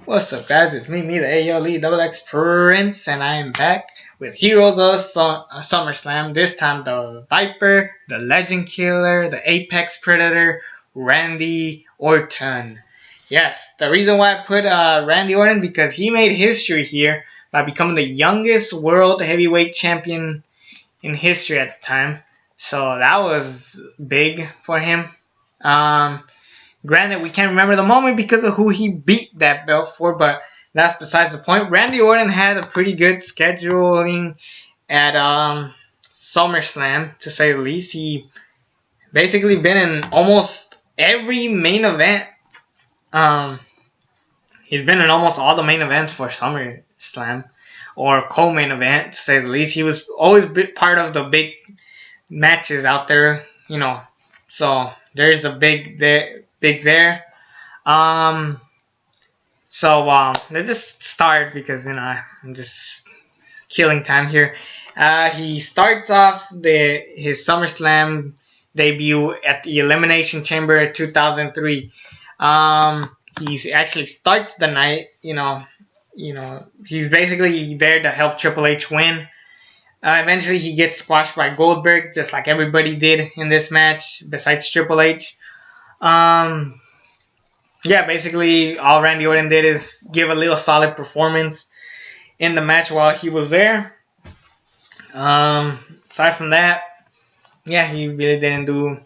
What's up, guys? It's me, the ALE Double X Prince, and I am back with Heroes of SummerSlam. This time, the Viper, the Legend Killer, the Apex Predator, Randy Orton. Yes, the reason why I put Randy Orton because he made history here by becoming the youngest World Heavyweight Champion in history at the time. So that was big for him. Granted, we can't remember the moment because of who he beat that belt for, but that's besides the point. Randy Orton had a pretty good scheduling at SummerSlam, to say the least. He basically been in almost every main event. He's been in almost all the main events for SummerSlam, or co-main event, to say the least. He was always part of the big matches out there, you know. So there's a big there. Let's just start because I'm just killing time here. He starts off his SummerSlam debut at the Elimination Chamber 2003. He actually starts the night. He's basically there to help Triple H win. Eventually, he gets squashed by Goldberg, just like everybody did in this match, besides Triple H. Basically all Randy Orton did is give a little solid performance in the match while he was there. Aside from that, he really didn't do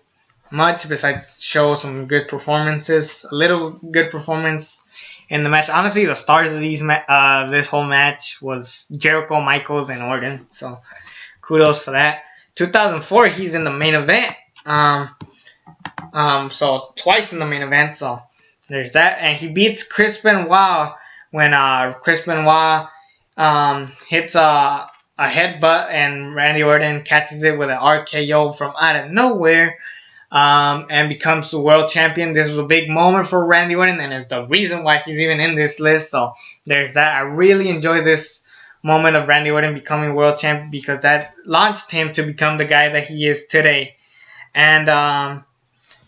much besides show some good performances. A little good performance in the match. Honestly, the stars of this whole match was Jericho, Michaels, and Orton. So kudos for that. 2004, he's in the main event. So twice in the main event, so there's that. And he beats Chris Benoit when Chris Benoit hits a headbutt and Randy Orton catches it with an RKO from out of nowhere and becomes the world champion. This was a big moment for Randy Orton, and it's the reason why he's even in this list. So there's that. I really enjoy this moment of Randy Orton becoming world champion because that launched him to become the guy that he is today. And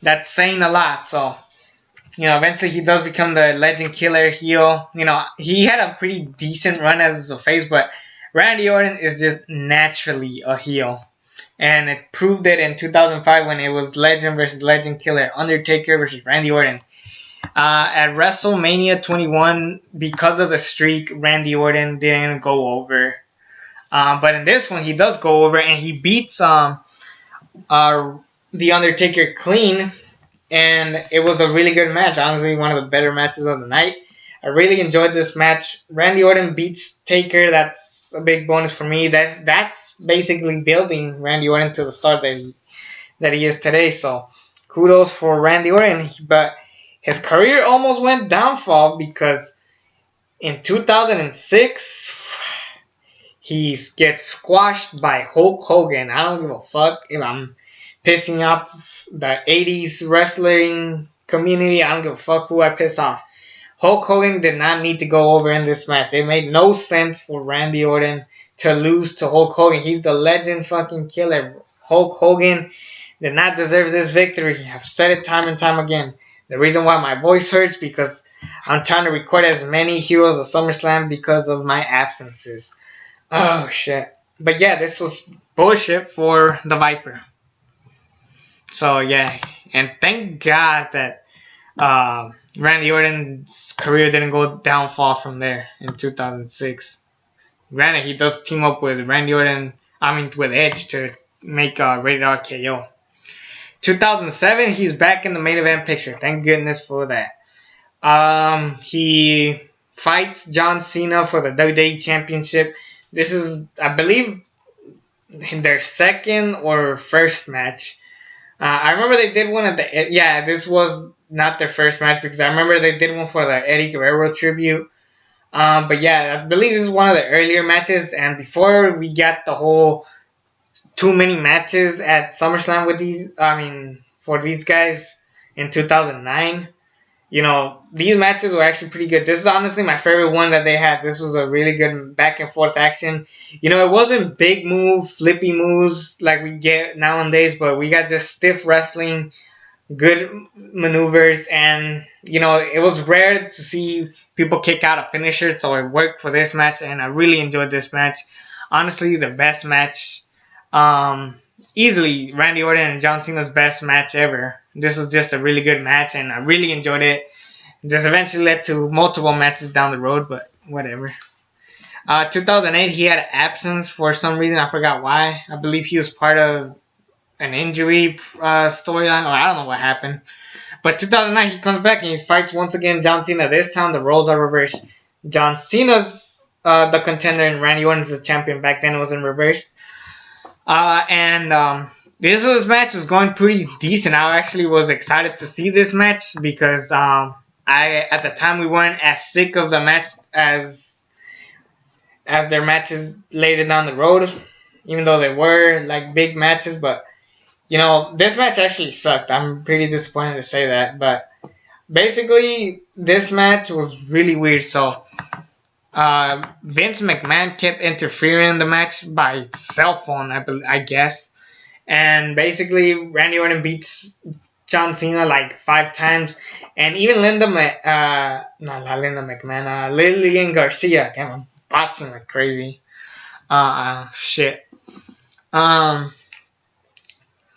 that's saying a lot. So, eventually he does become the Legend Killer heel. He had a pretty decent run as a face, but Randy Orton is just naturally a heel. And it proved it in 2005 when it was Legend versus Legend Killer, Undertaker versus Randy Orton. At WrestleMania 21, because of the streak, Randy Orton didn't go over. But in this one, he does go over, and he beats The Undertaker clean, and it was a really good match. Honestly, one of the better matches of the night. I really enjoyed this match. Randy Orton beats Taker. That's a big bonus for me. That's basically building Randy Orton to the star that he is today. So kudos for Randy Orton. But his career almost went downfall because in 2006 he gets squashed by Hulk Hogan. I don't give a fuck if I'm pissing off the 80s wrestling community. I don't give a fuck who I piss off. Hulk Hogan did not need to go over in this match. It made no sense for Randy Orton to lose to Hulk Hogan. He's the Legend fucking Killer. Hulk Hogan did not deserve this victory. I've said it time and time again. The reason why my voice hurts because I'm trying to record as many Heroes of SummerSlam because of my absences. Oh, shit. But this was bullshit for the Viper. So, and thank God that Randy Orton's career didn't go downfall from there in 2006. Granted, he does team up with with Edge to make Rated R KO. 2007, he's back in the main event picture. Thank goodness for that. He fights John Cena for the WWE Championship. This is, I believe, their second or first match. I remember they did one at this was not their first match because I remember they did one for the Eddie Guerrero tribute. I believe this is one of the earlier matches. And before we got the whole too many matches at SummerSlam for these guys in 2009, these matches were actually pretty good. This is honestly my favorite one that they had. This was a really good back and forth action. It wasn't big flippy moves like we get nowadays, but we got just stiff wrestling good maneuvers, and it was rare to see people kick out a finisher, so it worked for this match, and I really enjoyed this match. Honestly, the best match, easily Randy Orton and John Cena's best match ever. This was just a really good match, and I really enjoyed it. This eventually led to multiple matches down the road, but whatever. 2008, he had absence for some reason. I forgot why. I believe he was part of an injury storyline, or I don't know what happened. But 2009, he comes back and he fights once again John Cena. This time, the roles are reversed. John Cena's the contender, and Randy Orton's the champion. Back then, it was in reverse. This match was going pretty decent. I actually was excited to see this match because at the time we weren't as sick of the match as their matches later down the road, even though they were like big matches. But this match actually sucked. I'm pretty disappointed to say that. But basically, this match was really weird. So Vince McMahon kept interfering in the match by cell phone, I guess. And basically, Randy Orton beats John Cena like 5 times. And even Lillian Garcia. Damn, I'm boxing like crazy.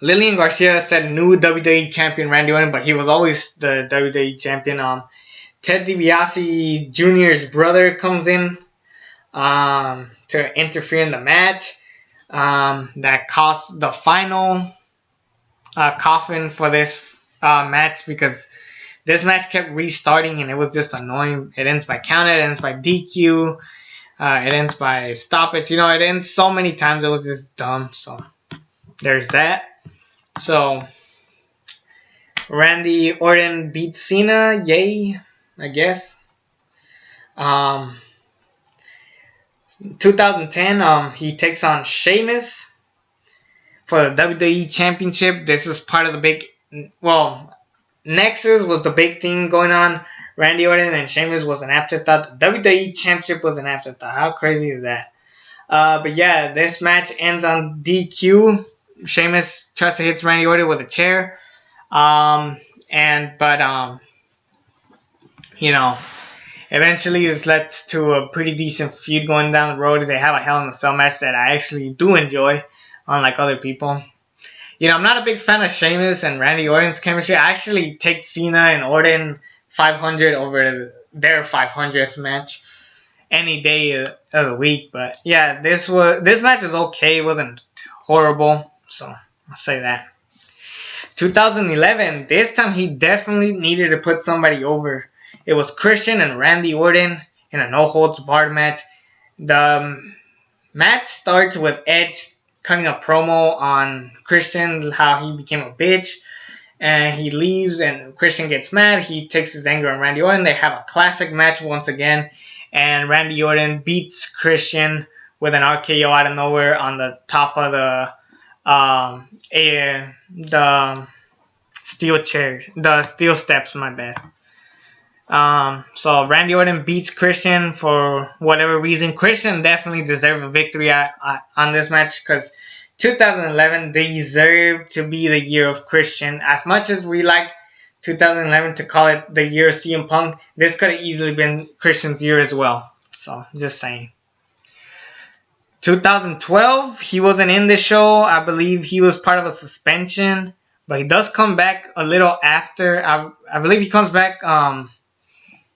Lillian Garcia said new WWE champion Randy Orton, but he was always the WWE champion. Ted DiBiase Jr.'s brother comes in to interfere in the match. That cost the final coffin for this match, because this match kept restarting and it was just annoying. It ends by count, it ends by DQ, it ends by stoppage. It ends so many times, it was just dumb. So there's that. So Randy Orton beats Cena, yay, I guess. 2010, he takes on Sheamus for the WWE Championship. This is part of the big, Nexus was the big thing going on. Randy Orton and Sheamus was an afterthought. The WWE Championship was an afterthought. How crazy is that? But yeah, this match ends on DQ. Sheamus tries to hit Randy Orton with a chair. Eventually this led to a pretty decent feud going down the road. They have a Hell in a Cell match that I actually do enjoy, unlike other people. I'm not a big fan of Sheamus and Randy Orton's chemistry. I actually take Cena and Orton 500 over their 500th match any day of the week. But yeah, this match was okay. It wasn't horrible, so I'll say that. 2011, this time he definitely needed to put somebody over. It was Christian and Randy Orton in a no-holds-barred match. The match starts with Edge cutting a promo on Christian, how he became a bitch, and he leaves, and Christian gets mad. He takes his anger on Randy Orton. They have a classic match once again, and Randy Orton beats Christian with an RKO out of nowhere on the top of the steel chair, the steel steps, my bad. So Randy Orton beats Christian for whatever reason. Christian definitely deserved a victory on this match, because 2011 deserved to be the year of Christian. As much as we like 2011 to call it the year of CM Punk, this could have easily been Christian's year as well. So just saying. 2012, he wasn't in the show. I believe he was part of a suspension, but he does come back a little after. I believe he comes back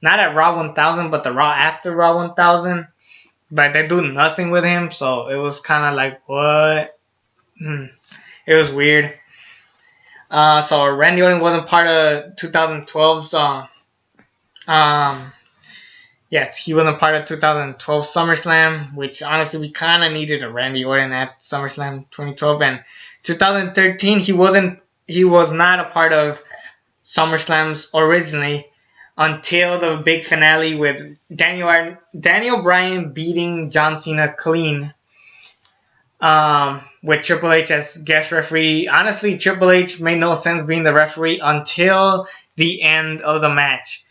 not at Raw 1000, but the Raw after Raw 1000. But they do nothing with him, so it was kind of like, what? It was weird. So Randy Orton wasn't part of 2012's. Yes, he wasn't part of 2012 SummerSlam, which honestly we kind of needed a Randy Orton at SummerSlam 2012. And 2013, he was not a part of SummerSlams originally, until the big finale with Daniel Bryan beating John Cena clean, with Triple H as guest referee. Honestly, Triple H made no sense being the referee until the end of the match.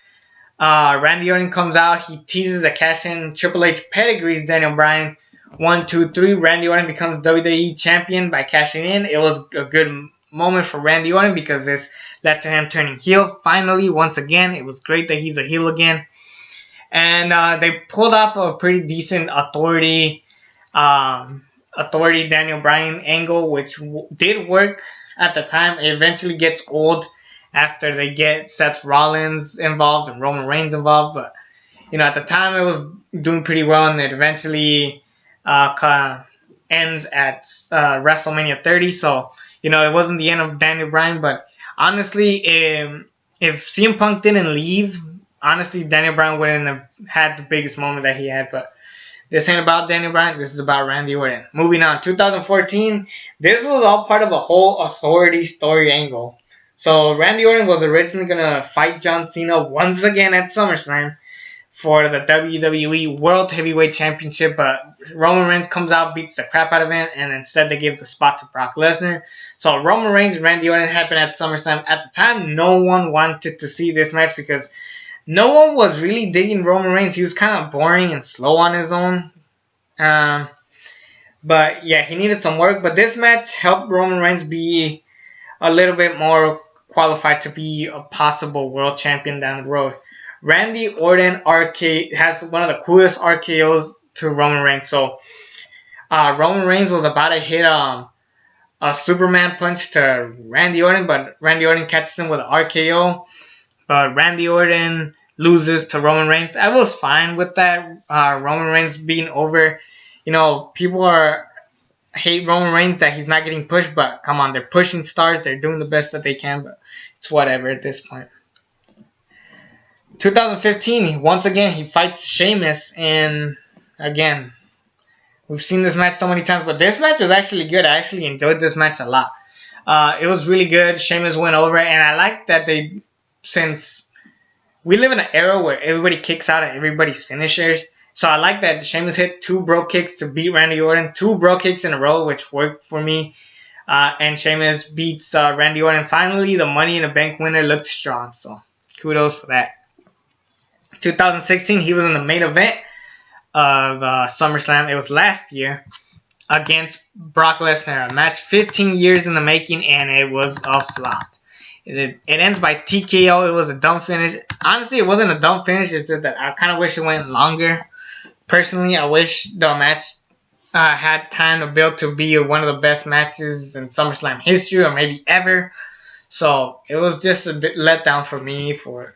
Randy Orton comes out, he teases a cash-in. Triple H pedigrees Daniel Bryan. 1, 2, 3. Randy Orton becomes WWE champion by cashing in. It was a good moment for Randy Orton because this led to him turning heel finally once again. It was great that he's a heel again. And they pulled off a pretty decent authority Daniel Bryan angle, which did work at the time. It eventually gets old after they get Seth Rollins involved and Roman Reigns involved, but at the time it was doing pretty well, and it eventually ends at WrestleMania 30. So it wasn't the end of Daniel Bryan, but honestly, if CM Punk didn't leave, honestly, Daniel Bryan wouldn't have had the biggest moment that he had. But this ain't about Daniel Bryan. This is about Randy Orton. Moving on, 2014. This was all part of a whole authority story angle. So Randy Orton was originally going to fight John Cena once again at SummerSlam for the WWE World Heavyweight Championship, but Roman Reigns comes out, beats the crap out of him, and instead they gave the spot to Brock Lesnar. So Roman Reigns and Randy Orton happened at SummerSlam. At the time, no one wanted to see this match because no one was really digging Roman Reigns. He was kind of boring and slow on his own. But yeah, he needed some work. But this match helped Roman Reigns be a little bit more qualified to be a possible world champion down the road. Randy Orton has one of the coolest RKOs to Roman Reigns. So Roman Reigns was about to hit a Superman punch to Randy Orton, but Randy Orton catches him with an RKO. But Randy Orton loses to Roman Reigns. I was fine with that. Roman Reigns being over. People hate Roman Reigns that he's not getting pushed, but come on, they're pushing stars. They're doing the best that they can, but it's whatever at this point. 2015, once again, he fights Sheamus, and again, we've seen this match so many times, but this match was actually good. I actually enjoyed this match a lot. It was really good. Sheamus went over, and I like that since we live in an era where everybody kicks out at everybody's finishers, so I like that Sheamus hit 2 bro kicks to beat Randy Orton, 2 bro kicks in a row, which worked for me. And Sheamus beats Randy Orton. Finally, the Money in the Bank winner looked strong, so kudos for that. 2016, he was in the main event of SummerSlam. It was last year against Brock Lesnar. A match 15 years in the making, and it was a flop. It ends by TKO. It was a dumb finish. Honestly, it wasn't a dumb finish. It's just that I kind of wish it went longer. Personally, I wish the match had time to build to be one of the best matches in SummerSlam history, or maybe ever. So it was just a letdown for me, for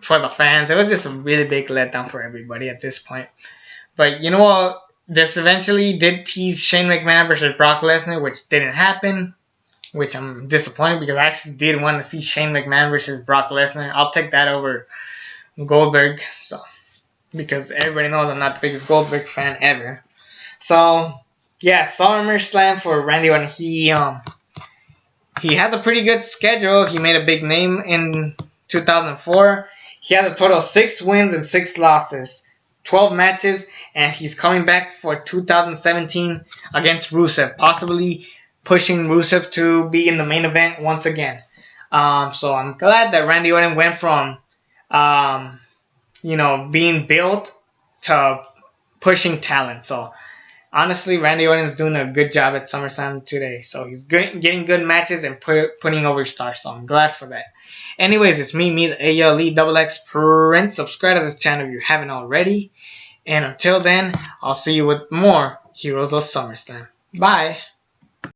the fans. It was just a really big letdown for everybody at this point. But you know what? This eventually did tease Shane McMahon versus Brock Lesnar, which didn't happen, which I'm disappointed because I actually did want to see Shane McMahon versus Brock Lesnar. I'll take that over Goldberg, because everybody knows I'm not the biggest Goldberg fan ever. So yeah, SummerSlam for Randy Orton. He had a pretty good schedule. He made a big name in 2004. He has a total of 6 wins and 6 losses, 12 matches, and he's coming back for 2017 against Rusev, possibly pushing Rusev to be in the main event once again. So I'm glad that Randy Orton went from being built to pushing talent. So honestly, Randy Orton's doing a good job at SummerSlam today. So he's getting good matches and putting over stars. So I'm glad for that. Anyways, it's me, the ALE Prince. Subscribe to this channel if you haven't already. And until then, I'll see you with more Heroes of SummerSlam. Bye.